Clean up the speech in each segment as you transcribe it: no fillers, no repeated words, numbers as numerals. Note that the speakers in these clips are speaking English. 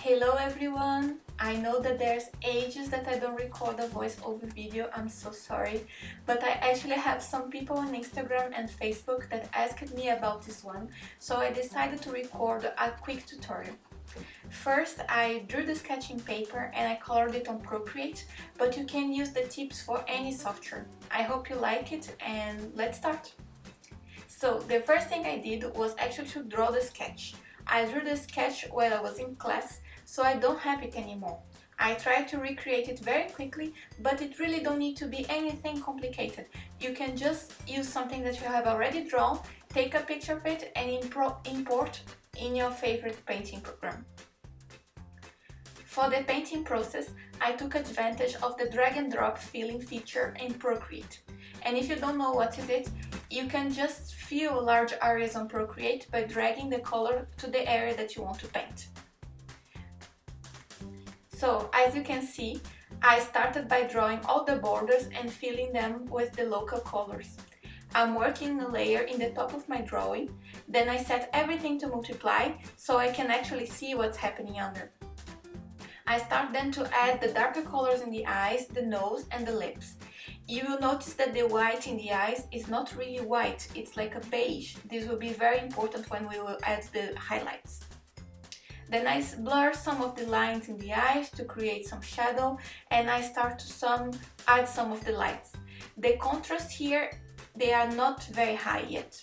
Hello everyone! I know that there's ages that I don't record a voiceover video, I'm so sorry, but I actually have some people on Instagram and Facebook that asked me about this one, so I decided to record a quick tutorial. First, I drew the sketching paper and I colored it on Procreate, but you can use the tips for any software. I hope you like it and let's start! So the first thing I did was actually to draw the sketch. I drew the sketch while I was in class, so I don't have it anymore. I tried to recreate it very quickly, but it really don't need to be anything complicated. You can just use something that you have already drawn, take a picture of it and import in your favorite painting program. For the painting process, I took advantage of the drag and drop filling feature in Procreate. And if you don't know what is it, you can just fill large areas on Procreate by dragging the color to the area that you want to paint. So, as you can see, I started by drawing all the borders and filling them with the local colors. I'm working a layer in the top of my drawing, then I set everything to multiply so I can actually see what's happening under. I start then to add the darker colors in the eyes, the nose and the lips. You will notice that the white in the eyes is not really white, it's like a beige. This will be very important when we will add the highlights. Then I blur some of the lines in the eyes to create some shadow, and I start to add some of the lights. The contrast here, they are not very high yet.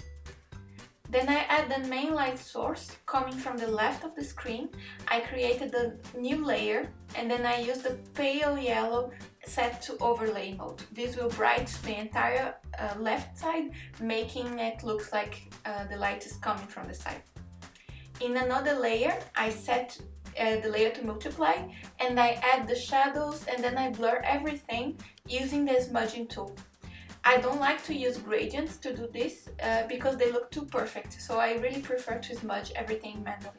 Then I add the main light source coming from the left of the screen. I created a new layer and then I use the pale yellow set to overlay mode. This will brighten the entire left side, making it look like the light is coming from the side. In another layer, I set the layer to multiply and I add the shadows and then I blur everything using the smudging tool. I don't like to use gradients to do this because they look too perfect, so I really prefer to smudge everything manually.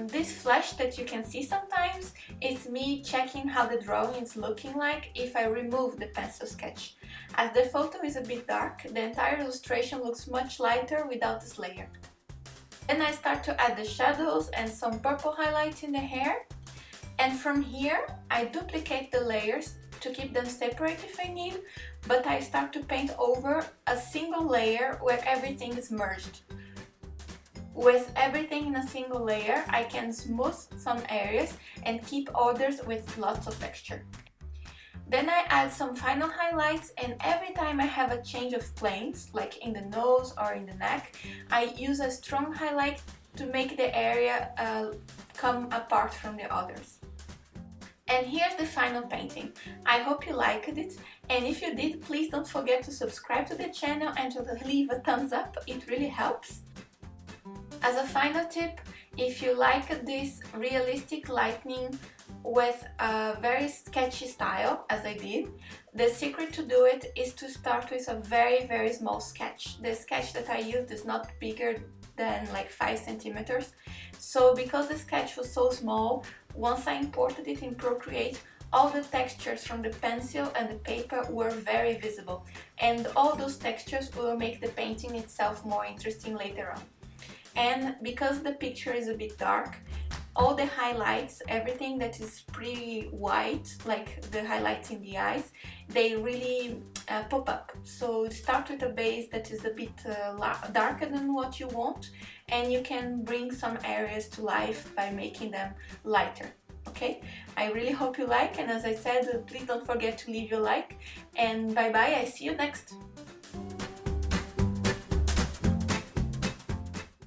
This flash that you can see sometimes is me checking how the drawing is looking like if I remove the pencil sketch. As the photo is a bit dark, the entire illustration looks much lighter without this layer. Then I start to add the shadows and some purple highlights in the hair. And from here, I duplicate the layers to keep them separate if I need, but I start to paint over a single layer where everything is merged. With everything in a single layer, I can smooth some areas and keep others with lots of texture. Then I add some final highlights, and every time I have a change of planes, like in the nose or in the neck, I use a strong highlight to make the area come apart from the others. And here's the final painting. I hope you liked it, and if you did, please don't forget to subscribe to the channel and to leave a thumbs up, it really helps. As a final tip, if you like this realistic lighting with a very sketchy style, as I did, the secret to do it is to start with a very small sketch. The sketch that I used is not bigger than like 5 centimeters. So because the sketch was so small, once I imported it in Procreate, all the textures from the pencil and the paper were very visible, and all those textures will make the painting itself more interesting later on. And because the picture is a bit dark, all the highlights, everything that is pretty white, like the highlights in the eyes, they really pop up. So start with a base that is a bit darker than what you want, and you can bring some areas to life by making them lighter. Okay, I really hope you like, and as I said, please don't forget to leave your like, and bye bye, I see you next.